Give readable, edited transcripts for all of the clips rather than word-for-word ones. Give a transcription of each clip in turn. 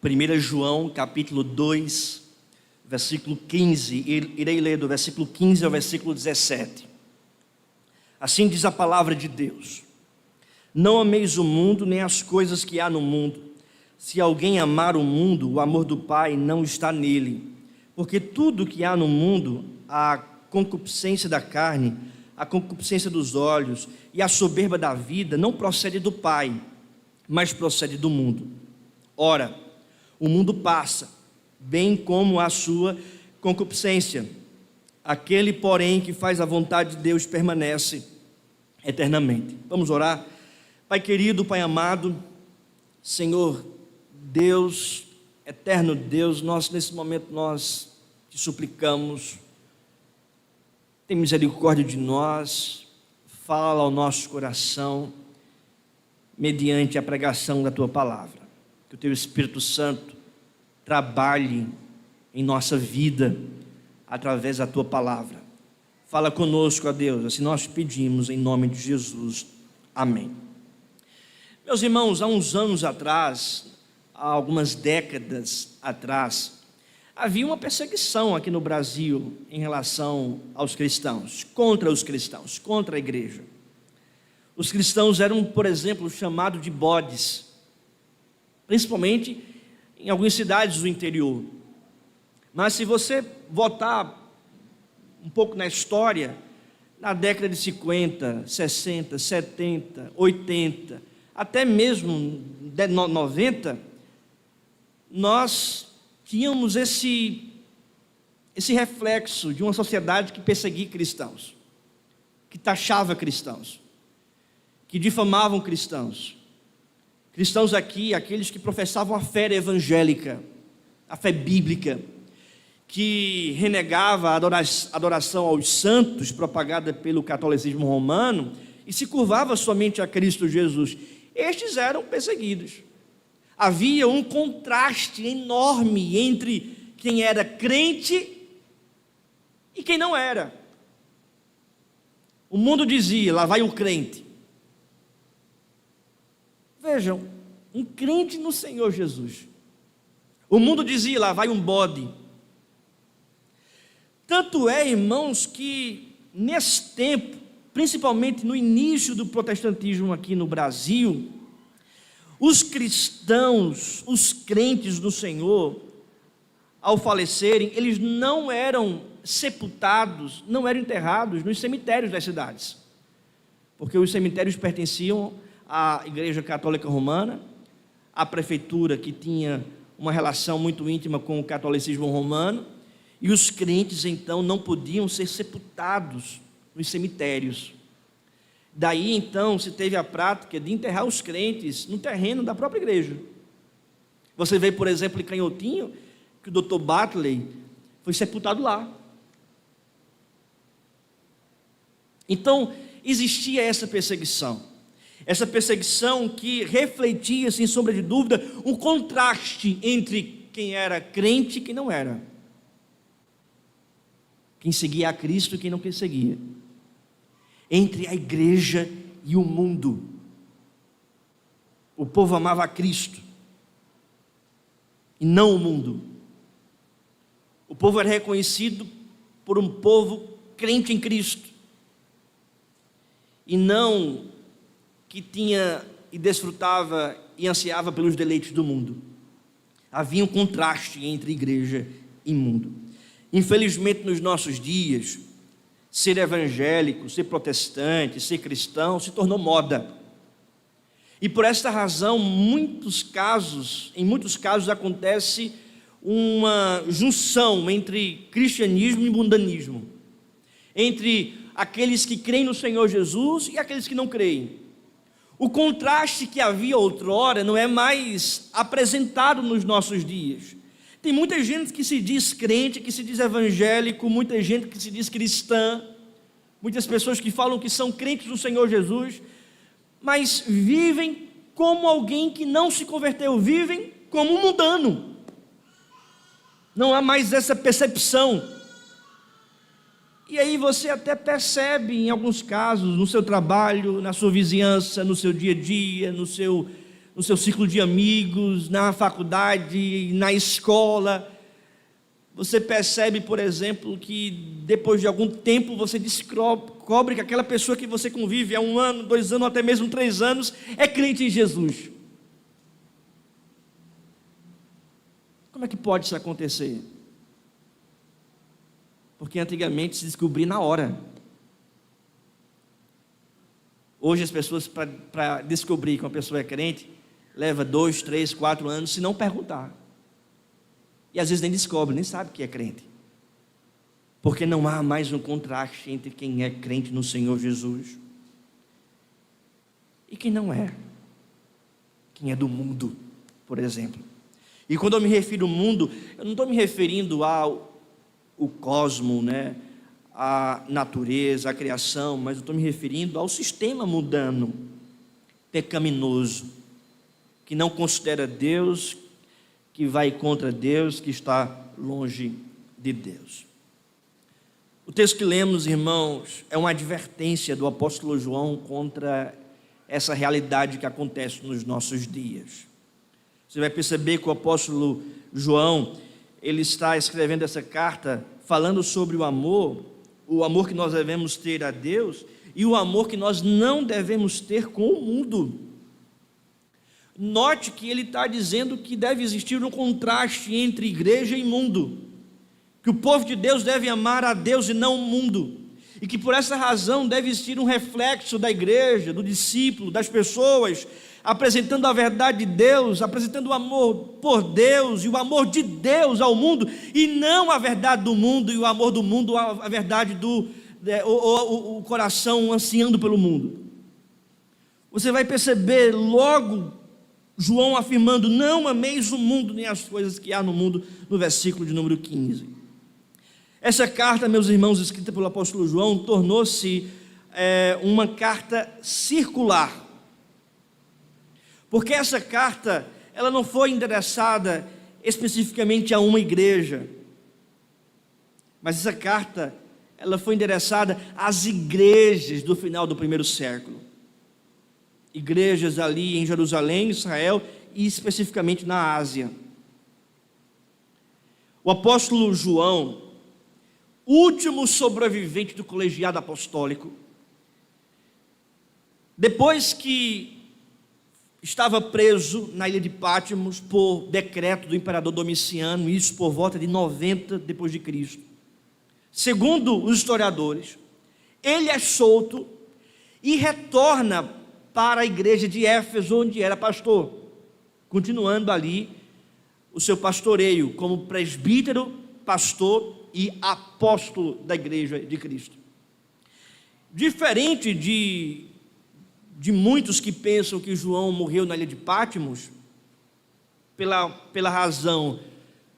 1 João capítulo 2, versículo 15, irei ler do versículo 15 ao versículo 17. Assim diz a palavra de Deus: não ameis o mundo, nem as coisas que há no mundo. Se alguém amar o mundo, o amor do Pai não está nele. Porque tudo que há no mundo, a concupiscência da carne, a concupiscência dos olhos e a soberba da vida, não procede do Pai, mas procede do mundo. Ora, o mundo passa, bem como a sua concupiscência. Aquele, porém, que faz a vontade de Deus permanece eternamente. Vamos orar. Pai querido, Pai amado, Senhor Deus, eterno Deus, nesse momento nós te suplicamos, tem misericórdia de nós, fala ao nosso coração, mediante a pregação da Tua palavra. Que o Teu Espírito Santo trabalhe em nossa vida, através da Tua palavra. Fala conosco, ó Deus, assim nós pedimos em nome de Jesus. Amém. Meus irmãos, há uns anos atrás, há algumas décadas atrás, havia uma perseguição aqui no Brasil em relação aos cristãos, contra os cristãos, contra a igreja. Os cristãos eram, por exemplo, chamados de bodes, principalmente em algumas cidades do interior. Mas se você voltar um pouco na história, na década de 50, 60, 70, 80, até mesmo 90, nós tínhamos esse reflexo de uma sociedade que perseguia cristãos, que taxava cristãos, que difamavam cristãos. Cristãos aqui, aqueles que professavam a fé evangélica, a fé bíblica, que renegava a adoração aos santos propagada pelo catolicismo romano e se curvava somente a Cristo Jesus. Estes eram perseguidos. Havia um contraste enorme entre quem era crente e quem não era. O mundo dizia: lá vai o crente. Vejam, um crente no Senhor Jesus. O mundo dizia: lá vai um bode. Tanto é, irmãos, que nesse tempo, principalmente no início do protestantismo aqui no Brasil, os cristãos, os crentes do Senhor, ao falecerem, eles não eram sepultados, não eram enterrados nos cemitérios das cidades, porque os cemitérios pertenciam à Igreja Católica Romana, à prefeitura que tinha uma relação muito íntima com o catolicismo romano, e os crentes então não podiam ser sepultados nos cemitérios. Daí então se teve a prática de enterrar os crentes no terreno da própria igreja. Você vê, por exemplo, em Canhotinho, que o Dr. Bartley foi sepultado lá. Então existia essa perseguição que refletia, sem sombra de dúvida, um contraste entre quem era crente e quem não era, quem seguia a Cristo e quem não seguia, entre a igreja e o mundo. O povo amava a Cristo e não o mundo. O povo era reconhecido por um povo crente em Cristo e não que tinha e desfrutava e ansiava pelos deleites do mundo. Havia um contraste entre igreja e mundo. Infelizmente, nos nossos dias, ser evangélico, ser protestante, ser cristão se tornou moda. E por esta razão, em muitos casos acontece uma junção entre cristianismo e mundanismo, entre aqueles que creem no Senhor Jesus e aqueles que não creem. O contraste que havia outrora não é mais apresentado nos nossos dias. Tem muita gente que se diz crente, que se diz evangélico, muita gente que se diz cristã, muitas pessoas que falam que são crentes do Senhor Jesus, mas vivem como alguém que não se converteu, vivem como um mundano. Não há mais essa percepção. E aí você até percebe em alguns casos, no seu trabalho, na sua vizinhança, no seu dia a dia, no seu no seu ciclo de amigos, na faculdade, na escola, você percebe, por exemplo, que depois de algum tempo você descobre que aquela pessoa que você convive há 1 ano, 2 anos, até mesmo 3 anos, é crente em Jesus. Como é que pode isso acontecer? Porque antigamente se descobria na hora. Hoje as pessoas, para descobrir que uma pessoa é crente, leva 2, 3, 4 anos, se não perguntar. E às vezes nem descobre, nem sabe que é crente. Porque não há mais um contraste entre quem é crente no Senhor Jesus e quem não é. Quem é do mundo, por exemplo. E quando eu me refiro ao mundo, eu não estou me referindo ao cosmo, né? A natureza, a criação, mas eu estou me referindo ao sistema mundano, pecaminoso, que não considera Deus, que vai contra Deus, que está longe de Deus. O texto que lemos, irmãos, é uma advertência do apóstolo João contra essa realidade que acontece nos nossos dias. Você vai perceber que o apóstolo João, ele está escrevendo essa carta falando sobre o amor que nós devemos ter a Deus e o amor que nós não devemos ter com o mundo. Note que ele está dizendo que deve existir um contraste entre igreja e mundo, que o povo de Deus deve amar a Deus e não o mundo, e que por essa razão deve existir um reflexo da igreja, do discípulo, das pessoas, apresentando a verdade de Deus, apresentando o amor por Deus e o amor de Deus ao mundo, e não a verdade do mundo e o amor do mundo, a verdade o coração ansiando pelo mundo. Você vai perceber logo João afirmando: não ameis o mundo nem as coisas que há no mundo, no versículo de número 15. Essa carta, meus irmãos, escrita pelo apóstolo João, tornou-se uma carta circular. Porque essa carta, ela não foi endereçada especificamente a uma igreja, mas essa carta, ela foi endereçada às igrejas do final do primeiro século. Igrejas ali em Jerusalém, Israel e especificamente na Ásia. O apóstolo João, último sobrevivente do colegiado apostólico, depois que estava preso na ilha de Patmos por decreto do imperador Domiciano, isso por volta de 90 depois de Cristo. Segundo os historiadores, ele é solto e retorna para a igreja de Éfeso, onde era pastor, continuando ali o seu pastoreio como presbítero, pastor e apóstolo da igreja de Cristo. Diferente de muitos que pensam que João morreu na ilha de Patmos, pela razão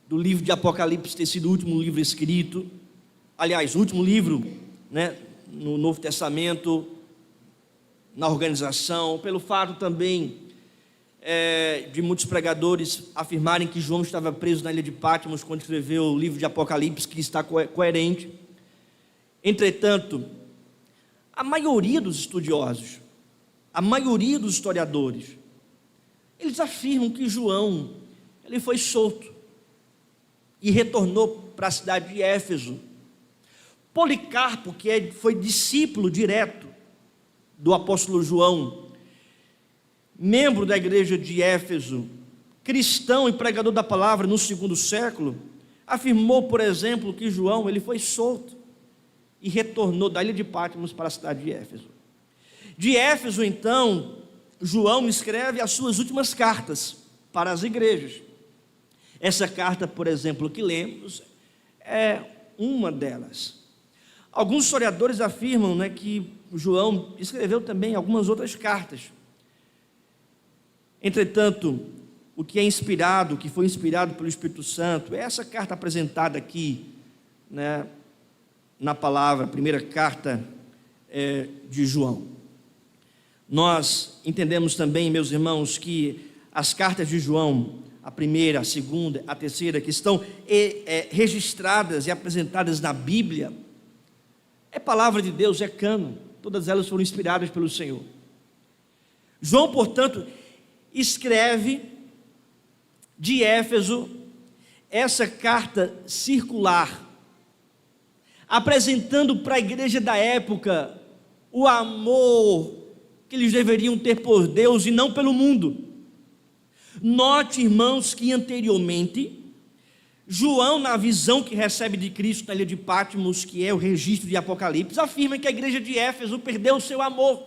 do livro de Apocalipse ter sido o último livro escrito, aliás, o último livro, né, no Novo Testamento, na organização, pelo fato também de muitos pregadores afirmarem que João estava preso na ilha de Patmos quando escreveu o livro de Apocalipse, que está coerente. Entretanto, a maioria dos estudiosos, a maioria dos historiadores, eles afirmam que João, ele foi solto e retornou para a cidade de Éfeso. Policarpo, que foi discípulo direto do apóstolo João, membro da igreja de Éfeso, cristão e pregador da palavra no 2º século, afirmou, por exemplo, que João, ele foi solto e retornou da ilha de Patmos para a cidade de Éfeso. De Éfeso, então, João escreve as suas últimas cartas para as igrejas. Essa carta, por exemplo, que lemos, é uma delas. Alguns historiadores afirmam, né, que João escreveu também algumas outras cartas. Entretanto, o que é inspirado, o que foi inspirado pelo Espírito Santo, é essa carta apresentada aqui, né, na palavra, a primeira carta de João. Nós entendemos também, meus irmãos, que as cartas de João, a primeira, a segunda, a terceira, que estão registradas e apresentadas na Bíblia, é palavra de Deus, é cânon. Todas elas foram inspiradas pelo Senhor. João, portanto, escreve de Éfeso essa carta circular, apresentando para a igreja da época o amor que eles deveriam ter por Deus e não pelo mundo. Note, irmãos, que anteriormente, João, na visão que recebe de Cristo na ilha de Patmos, que é o registro de Apocalipse, afirma que a igreja de Éfeso perdeu o seu amor.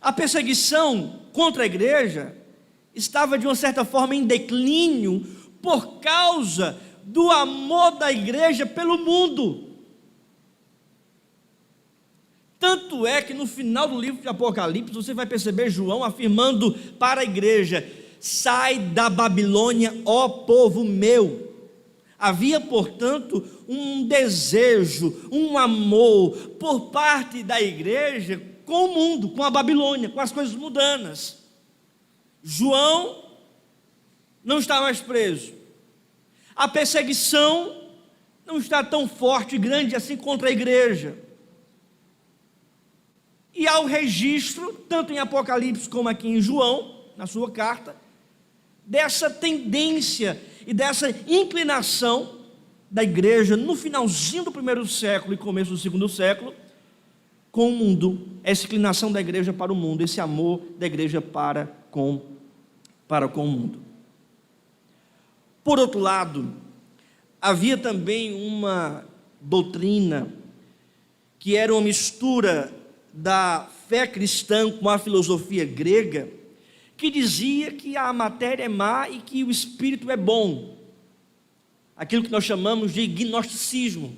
A perseguição contra a igreja estava de uma certa forma em declínio por causa do amor da igreja pelo mundo. Tanto é que no final do livro de Apocalipse você vai perceber João afirmando para a igreja: sai da Babilônia, ó povo meu. Havia, portanto, um desejo, um amor por parte da igreja com o mundo, com a Babilônia, com as coisas mundanas. João não está mais preso. A perseguição não está tão forte e grande assim contra a igreja. E há o registro, tanto em Apocalipse como aqui em João, na sua carta, dessa tendência e dessa inclinação da igreja no finalzinho do primeiro século e começo do segundo século, com o mundo, essa inclinação da igreja para o mundo, esse amor da igreja para com o mundo. Por outro lado, havia também uma doutrina que era uma mistura da fé cristã com a filosofia grega, que dizia que a matéria é má e que o espírito é bom, aquilo que nós chamamos de gnosticismo,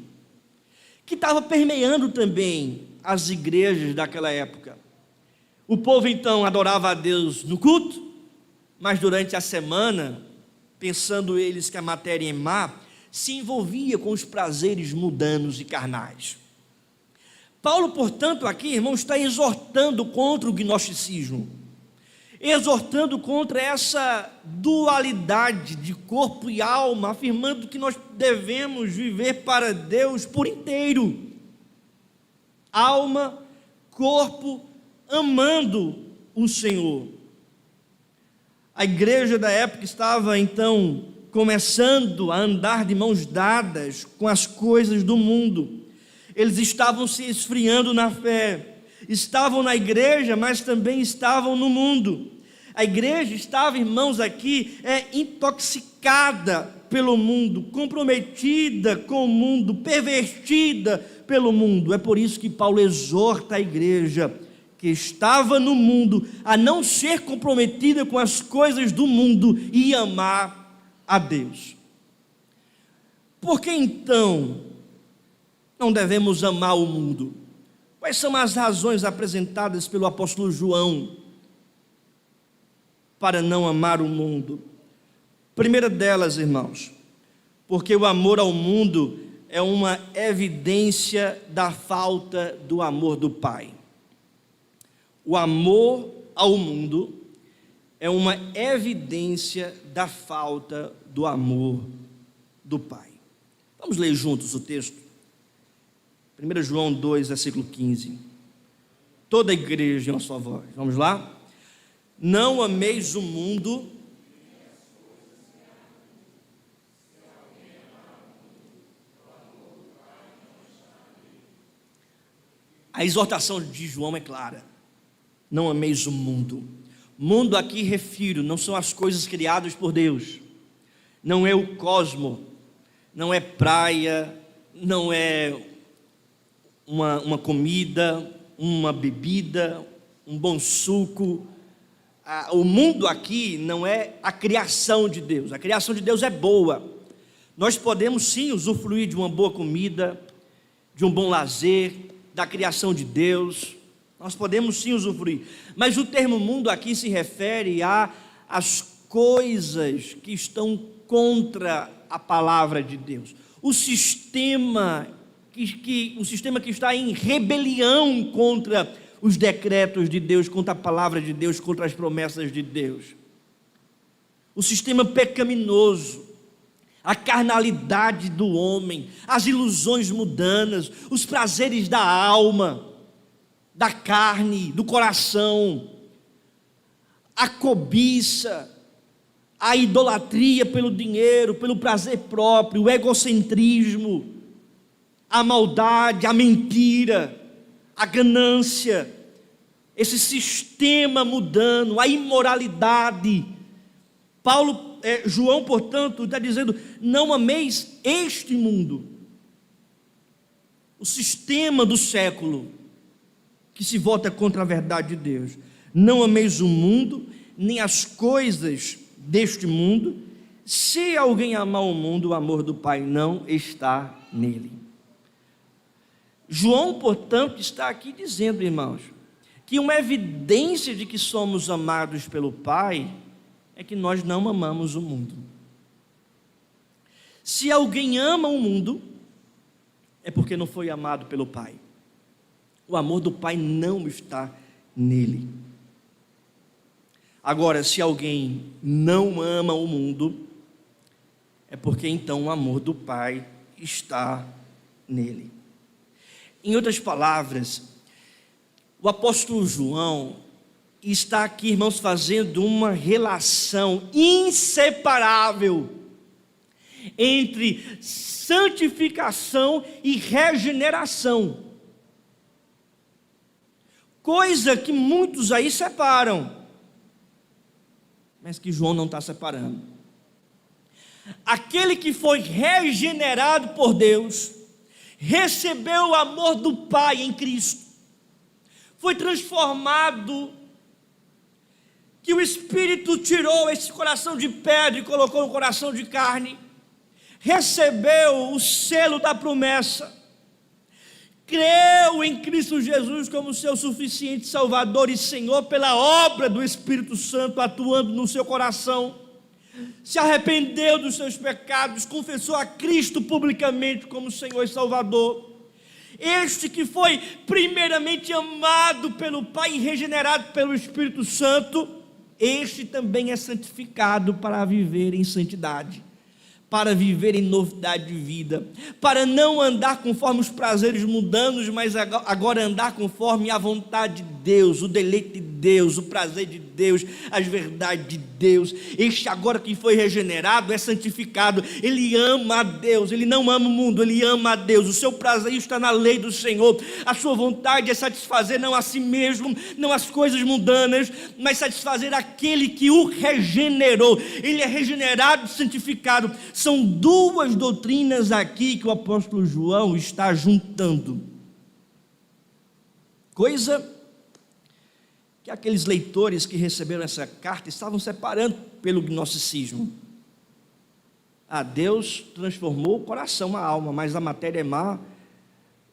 que estava permeando também as igrejas daquela época. O povo então adorava a Deus no culto, mas durante a semana, pensando eles que a matéria é má, se envolvia com os prazeres mundanos e carnais. Paulo, portanto, aqui, irmão, está exortando contra o gnosticismo, exortando contra essa dualidade de corpo e alma, afirmando que nós devemos viver para Deus por inteiro, alma, corpo, amando o Senhor. A igreja da época estava então começando a andar de mãos dadas com as coisas do mundo. Eles estavam se esfriando na fé, estavam na igreja, mas também estavam no mundo. A igreja estava, irmãos, aqui intoxicada pelo mundo, comprometida com o mundo, pervertida pelo mundo. É por isso que Paulo exorta a igreja que estava no mundo a não ser comprometida com as coisas do mundo e amar a Deus. Por que então não devemos amar o mundo? Quais são as razões apresentadas pelo apóstolo João para não amar o mundo? Primeira delas, irmãos, porque o amor ao mundo é uma evidência da falta do amor do Pai. O amor ao mundo é uma evidência da falta do amor do Pai. Vamos ler juntos o texto. 1 João 2, versículo 15. Toda a igreja em uma só voz. Vamos lá? Não ameis o mundo. A exortação de João é clara. Não ameis o mundo. Mundo aqui refiro, não são as coisas criadas por Deus. Não é o cosmo, não é praia, não é uma comida, uma bebida, um bom suco. O mundo aqui não é a criação de Deus. A criação de Deus é boa. Nós podemos sim usufruir de uma boa comida, de um bom lazer, da criação de Deus. Nós podemos sim usufruir. Mas o termo mundo aqui se refere às coisas que estão contra a palavra de Deus. O sistema que está em rebelião contra os decretos de Deus, contra a palavra de Deus, contra as promessas de Deus. O sistema pecaminoso, a carnalidade do homem, as ilusões mundanas, os prazeres da alma, da carne, do coração, a cobiça, a idolatria pelo dinheiro, pelo prazer próprio, o egocentrismo, a maldade, a mentira, a ganância, esse sistema mudando, a imoralidade. João, portanto, está dizendo: não ameis este mundo, o sistema do século, que se volta contra a verdade de Deus. Não ameis o mundo, nem as coisas deste mundo. Se alguém amar o mundo, o amor do Pai não está nele. João, portanto, está aqui dizendo, irmãos, que uma evidência de que somos amados pelo Pai é que nós não amamos o mundo. Se alguém ama o mundo, é porque não foi amado pelo Pai. O amor do Pai não está nele. Agora, se alguém não ama o mundo, é porque então o amor do Pai está nele. Em outras palavras, o apóstolo João está aqui, irmãos, fazendo uma relação inseparável entre santificação e regeneração, coisa que muitos aí separam, mas que João não está separando. Aquele que foi regenerado por Deus, recebeu o amor do Pai em Cristo, foi transformado, que o Espírito tirou esse coração de pedra e colocou no coração de carne, recebeu o selo da promessa, creu em Cristo Jesus como seu suficiente Salvador e Senhor pela obra do Espírito Santo atuando no seu coração, se arrependeu dos seus pecados, confessou a Cristo publicamente como Senhor e Salvador. Este que foi primeiramente amado pelo Pai e regenerado pelo Espírito Santo, este também é santificado para viver em santidade, para viver em novidade de vida, para não andar conforme os prazeres mundanos, mas agora andar conforme a vontade de Deus, o deleite de Deus, o prazer de Deus, as verdades de Deus. Este agora que foi regenerado é santificado, ele ama a Deus, ele não ama o mundo, ele ama a Deus. O seu prazer está na lei do Senhor, a sua vontade é satisfazer não a si mesmo, não as coisas mundanas, mas satisfazer aquele que o regenerou. Ele é regenerado e santificado. São duas doutrinas aqui que o apóstolo João está juntando, coisa que aqueles leitores que receberam essa carta estavam separando pelo gnosticismo. Deus transformou o coração, a alma, mas a matéria é má,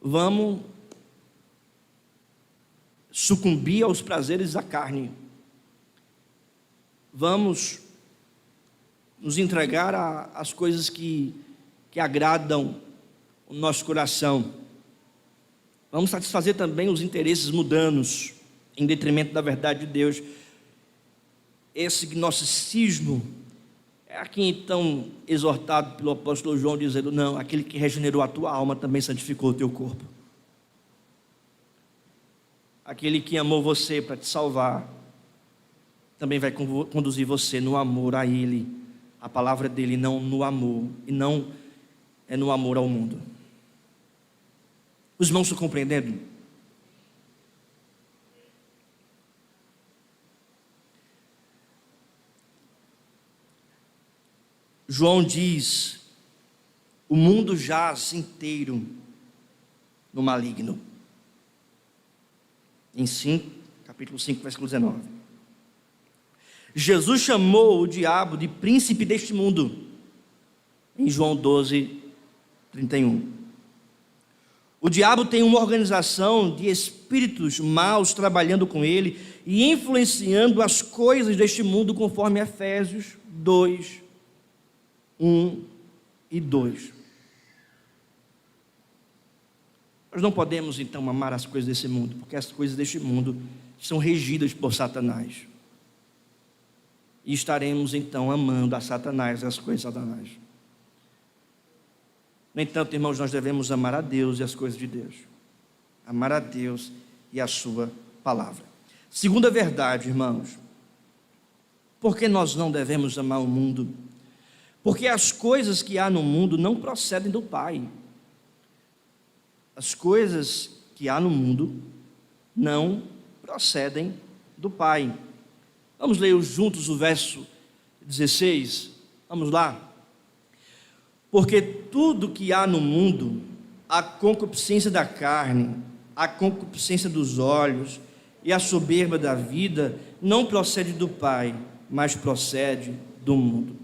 vamos sucumbir aos prazeres da carne, vamos nos entregar às coisas que agradam o nosso coração, vamos satisfazer também os interesses mundanos, em detrimento da verdade de Deus. Esse gnosticismo é aqui então exortado pelo apóstolo João, dizendo: não, aquele que regenerou a tua alma também santificou o teu corpo. Aquele que amou você para te salvar também vai conduzir você no amor a Ele, a palavra dele, não no amor, e não é no amor ao mundo. Os irmãos estão compreendendo? João diz: o mundo jaz inteiro no maligno. Em capítulo 5, versículo 19. Jesus chamou o diabo de príncipe deste mundo, em João 12, 31. O diabo tem uma organização de espíritos maus trabalhando com ele e influenciando as coisas deste mundo, conforme Efésios 2, 1 e 2. Nós não podemos então amar as coisas desse mundo, porque as coisas deste mundo são regidas por Satanás. E estaremos então amando a Satanás e as coisas de Satanás. No entanto, irmãos, nós devemos amar a Deus e as coisas de Deus. Amar a Deus e a sua palavra. Segunda verdade, irmãos, Por que nós não devemos amar o mundo? Porque as coisas que há no mundo não procedem do Pai. As coisas que há no mundo não procedem do Pai. Vamos ler juntos o verso 16. Vamos lá. Porque tudo que há no mundo, a concupiscência da carne, a concupiscência dos olhos e a soberba da vida, não procede do Pai, mas procede do mundo.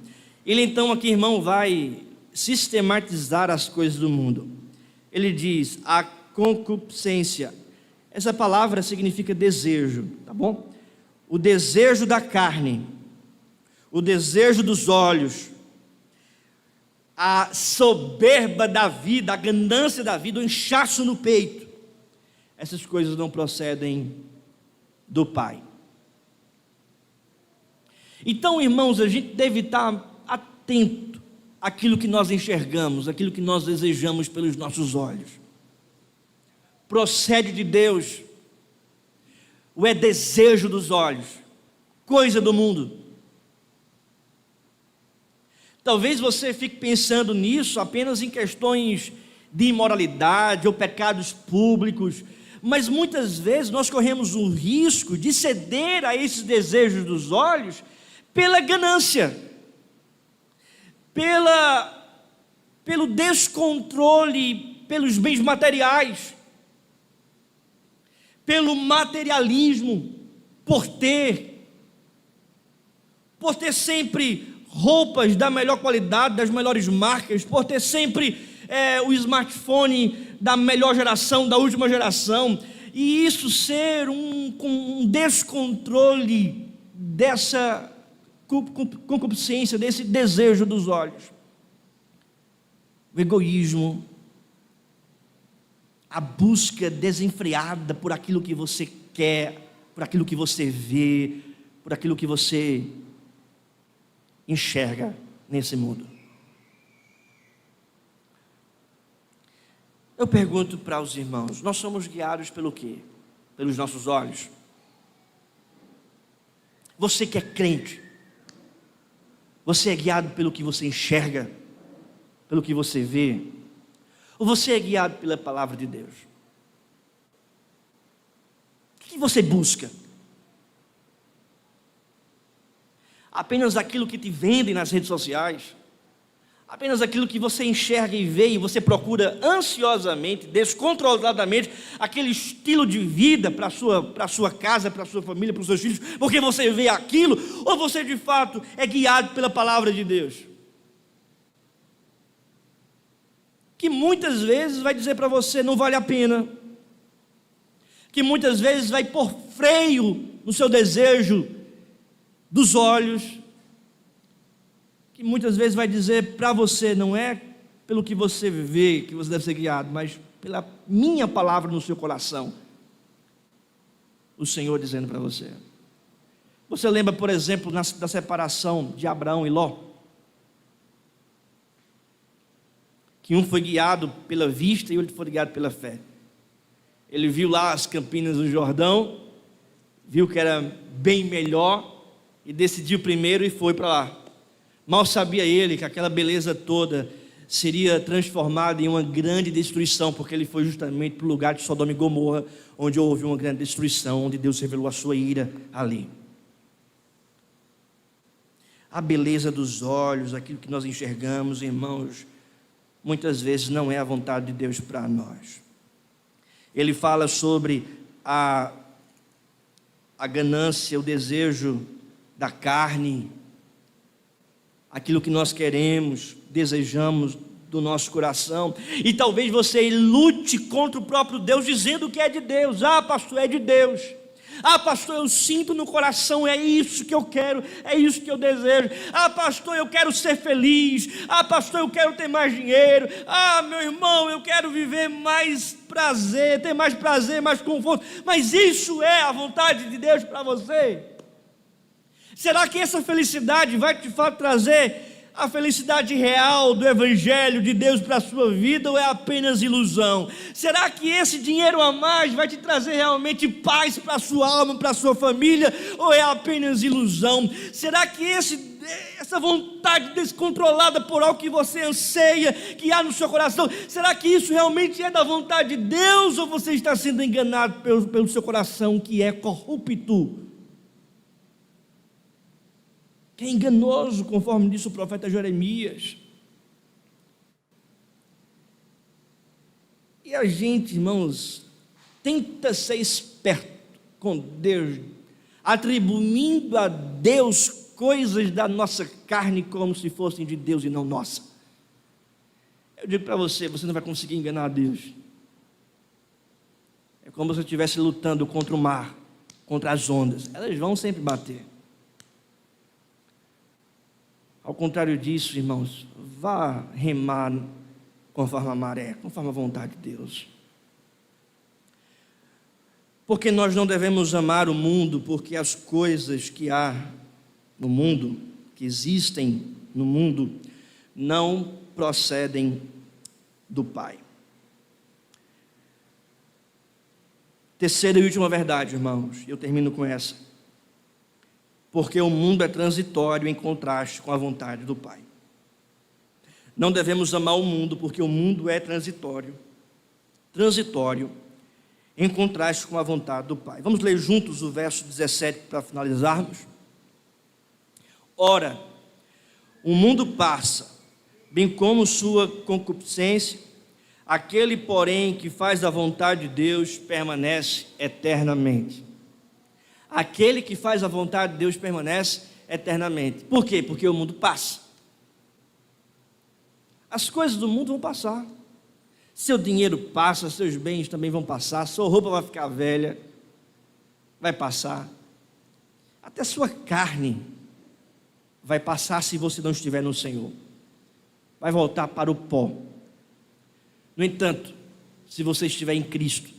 Ele então aqui, irmão, vai sistematizar as coisas do mundo. Ele diz, a concupiscência. Essa palavra significa desejo, tá bom? O desejo da carne, o desejo dos olhos, a soberba da vida, a ganância da vida, o inchaço no peito. Essas coisas não procedem do Pai. Então, irmãos, a gente deve estar atento àquilo que nós enxergamos, àquilo que nós desejamos pelos nossos olhos. Procede de Deus, ou é desejo dos olhos, coisa do mundo. Talvez você fique pensando nisso apenas em questões de imoralidade ou pecados públicos, mas muitas vezes nós corremos o risco de ceder a esses desejos dos olhos pela ganância, pelo descontrole, pelos bens materiais, pelo materialismo, por ter sempre roupas da melhor qualidade, das melhores marcas, por ter sempre o smartphone da melhor geração, da última geração, e isso ser um descontrole dessa concupiscência, desse desejo dos olhos, o egoísmo, a busca desenfreada por aquilo que você quer, por aquilo que você vê, por aquilo que você enxerga nesse mundo. Eu pergunto para os irmãos, nós somos guiados pelo quê? Pelos nossos olhos? Você que é crente, você é guiado pelo que você enxerga, pelo que você vê? Ou você é guiado pela palavra de Deus? O que você busca? Apenas aquilo que te vendem nas redes sociais? Apenas aquilo que você enxerga e vê, e você procura ansiosamente, descontroladamente, aquele estilo de vida para a sua casa, para a sua família, para os seus filhos, porque você vê aquilo? Ou você de fato é guiado pela palavra de Deus? Que muitas vezes vai dizer para você, não vale a pena. Que muitas vezes vai pôr freio no seu desejo dos olhos. Que muitas vezes vai dizer para você, não é pelo que você vê que você deve ser guiado, mas pela minha palavra no seu coração. O Senhor dizendo para você. Você lembra, por exemplo, da separação de Abraão e Ló? Que um foi guiado pela vista e o outro foi guiado pela fé. Ele viu lá as campinas do Jordão, viu que era bem melhor e decidiu primeiro e foi para lá. Mal sabia ele que aquela beleza toda seria transformada em uma grande destruição, porque ele foi justamente para o lugar de Sodoma e Gomorra, onde houve uma grande destruição, onde Deus revelou a sua ira ali. A beleza dos olhos, aquilo que nós enxergamos, irmãos, muitas vezes não é a vontade de Deus para nós. Ele fala sobre a ganância, o desejo da carne, aquilo que nós queremos, desejamos do nosso coração, e talvez você lute contra o próprio Deus, dizendo que é de Deus. Ah, pastor, é de Deus. Ah, pastor, eu sinto no coração, é isso que eu quero, é isso que eu desejo. Ah, pastor, eu quero ser feliz. Ah, pastor, eu quero ter mais dinheiro. Ah, meu irmão, eu quero viver mais prazer, ter mais prazer, mais conforto. Mas isso é a vontade de Deus para você? Será que essa felicidade vai de fato trazer a felicidade real do Evangelho de Deus para a sua vida ou é apenas ilusão? Será que esse dinheiro a mais vai te trazer realmente paz para a sua alma, para a sua família, ou é apenas ilusão? Será que essa vontade descontrolada por algo que você anseia, que há no seu coração, será que isso realmente é da vontade de Deus, ou você está sendo enganado pelo seu coração que é corrupto? Que é enganoso, conforme disse o profeta Jeremias. E a gente, irmãos, tenta ser esperto com Deus, atribuindo a Deus coisas da nossa carne como se fossem de Deus e não nossa. Eu digo para você, você não vai conseguir enganar a Deus. É como se você estivesse lutando contra o mar, contra as ondas. Elas vão sempre bater. Ao contrário disso, irmãos, vá remar conforme a maré, conforme a vontade de Deus. Porque nós não devemos amar o mundo, porque as coisas que há no mundo, que existem no mundo, não procedem do Pai. Terceira e última verdade, irmãos, eu termino com essa. Porque o mundo é transitório em contraste com a vontade do Pai. Não devemos amar o mundo, porque o mundo é transitório em contraste com a vontade do Pai. Vamos ler juntos o verso 17 para finalizarmos. Ora, o mundo passa, bem como sua concupiscência, aquele, porém, que faz a vontade de Deus permanece eternamente. Aquele que faz a vontade de Deus permanece eternamente. Por quê? Porque o mundo passa. As coisas do mundo vão passar. Seu dinheiro passa, seus bens também vão passar, sua roupa vai ficar velha, vai passar. Até sua carne vai passar se você não estiver no Senhor. Vai voltar para o pó. No entanto, se você estiver em Cristo,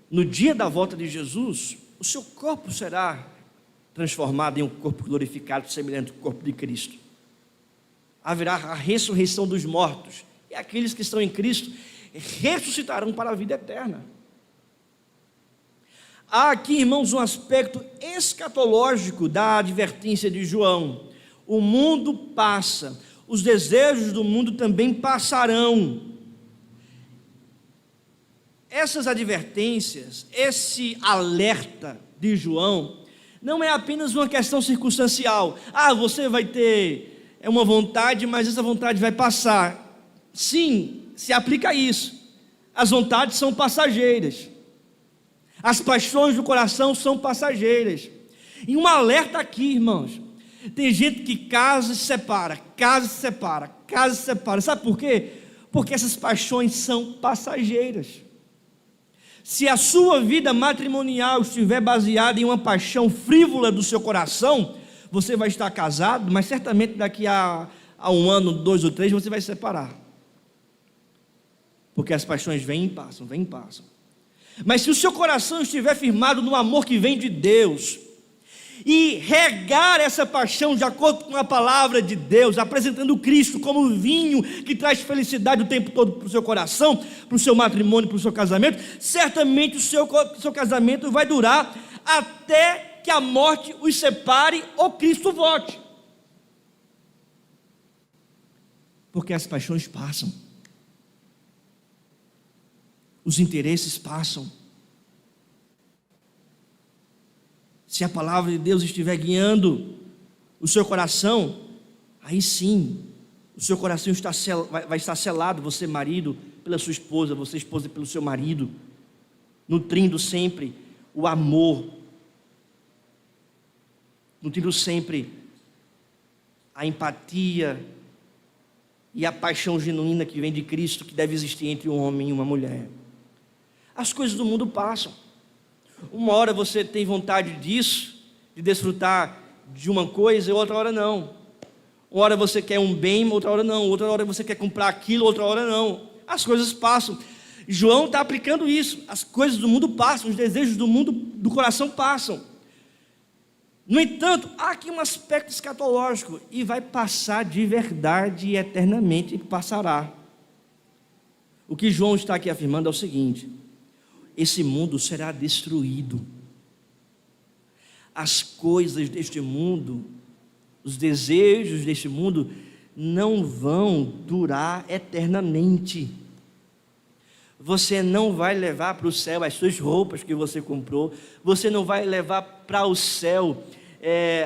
no dia da volta de Jesus, o seu corpo será transformado em um corpo glorificado, semelhante ao corpo de Cristo. Haverá a ressurreição dos mortos, e aqueles que estão em Cristo ressuscitarão para a vida eterna. Há aqui, irmãos, um aspecto escatológico da advertência de João. O mundo passa, os desejos do mundo também passarão. Essas advertências, esse alerta de João, não é apenas uma questão circunstancial. Você vai ter uma vontade, mas essa vontade vai passar. Sim, se aplica a isso. As vontades são passageiras. As paixões do coração são passageiras. E um alerta aqui, irmãos. Tem gente que casa e se separa, casa e se separa, casa e se separa. Sabe por quê? Porque essas paixões são passageiras. Se a sua vida matrimonial estiver baseada em uma paixão frívola do seu coração, você vai estar casado, mas certamente daqui a um ano, 2 ou 3, você vai se separar. Porque as paixões vêm e passam, vêm e passam. Mas se o seu coração estiver firmado no amor que vem de Deus, e regar essa paixão de acordo com a palavra de Deus, apresentando Cristo como vinho que traz felicidade o tempo todo para o seu coração, para o seu matrimônio, para o seu casamento, certamente o seu casamento vai durar até que a morte os separe ou Cristo volte. Porque as paixões passam, os interesses passam. Se a palavra de Deus estiver guiando o seu coração, aí sim, o seu coração vai estar selado, você marido pela sua esposa, você esposa pelo seu marido, nutrindo sempre o amor, nutrindo sempre a empatia e a paixão genuína que vem de Cristo, que deve existir entre um homem e uma mulher. As coisas do mundo passam. Uma hora você tem vontade disso, de desfrutar de uma coisa, e outra hora não. Uma hora você quer um bem, outra hora não. Outra hora você quer comprar aquilo, outra hora não. As coisas passam. João está aplicando isso. As coisas do mundo passam, os desejos do mundo, do coração passam. No entanto, há aqui um aspecto escatológico, e vai passar de verdade e eternamente passará. O que João está aqui afirmando é o seguinte: esse mundo será destruído. As coisas deste mundo, os desejos deste mundo, não vão durar eternamente. Você não vai levar para o céu as suas roupas que você comprou, você não vai levar para o céu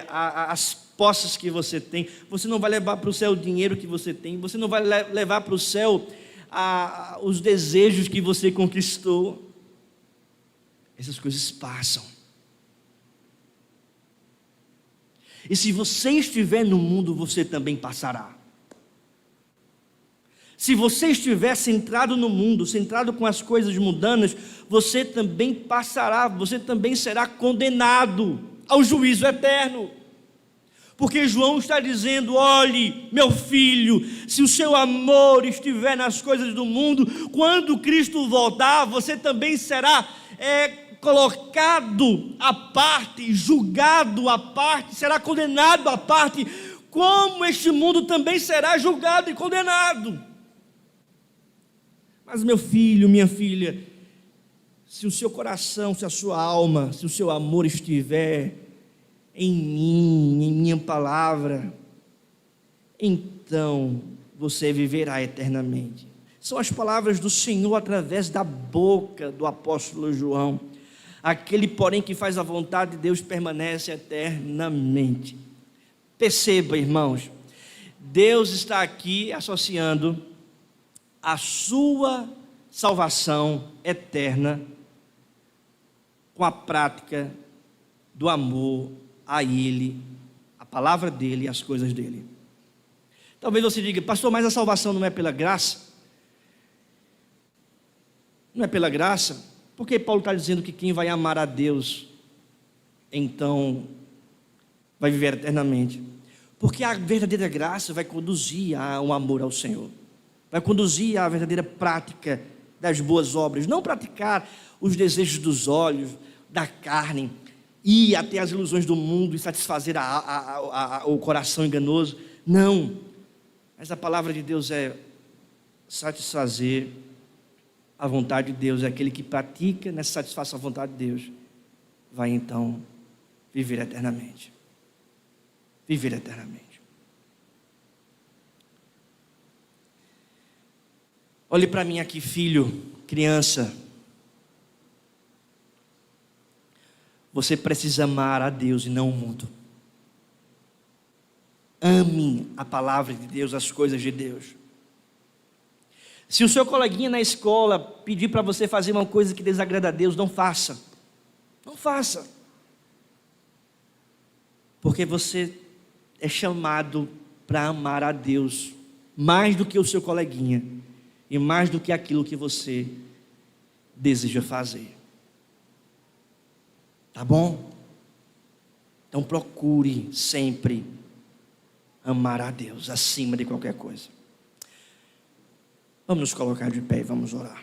as posses que você tem, você não vai levar para o céu o dinheiro que você tem, você não vai levar para o céu os desejos que você conquistou. Essas coisas passam. E se você estiver no mundo, você também passará. Se você estiver centrado no mundo, centrado com as coisas mundanas, você também passará, você também será condenado ao juízo eterno. Porque João está dizendo: olhe, meu filho, se o seu amor estiver nas coisas do mundo, quando Cristo voltar, você também será colocado à parte, julgado à parte, será condenado à parte, como este mundo também será julgado e condenado. Mas meu filho, minha filha, se o seu coração, se a sua alma, se o seu amor estiver em mim, em minha palavra, então você viverá eternamente. São as palavras do Senhor através da boca do apóstolo João. Aquele, porém, que faz a vontade de Deus permanece eternamente. Perceba, irmãos, Deus está aqui associando a sua salvação eterna com a prática do amor a Ele, a palavra dEle e as coisas dEle. Talvez você diga: pastor, mas a salvação não é pela graça? Não é pela graça? Porque Paulo está dizendo que quem vai amar a Deus, então vai viver eternamente. Porque a verdadeira graça vai conduzir a um amor ao Senhor, vai conduzir à verdadeira prática das boas obras, não praticar os desejos dos olhos, da carne, ir até as ilusões do mundo e satisfazer o coração enganoso. Não, mas a palavra de Deus é satisfazer a vontade de Deus. É aquele que pratica nessa satisfação a vontade de Deus, vai então viver eternamente. Viver eternamente. Olhe para mim aqui, filho, criança. Você precisa amar a Deus e não o mundo. Ame a palavra de Deus, as coisas de Deus. Se o seu coleguinha na escola pedir para você fazer uma coisa que desagrada a Deus, não faça. Não faça. Porque você é chamado para amar a Deus mais do que o seu coleguinha e mais do que aquilo que você deseja fazer. Tá bom? Então procure sempre amar a Deus acima de qualquer coisa. Vamos nos colocar de pé e vamos orar.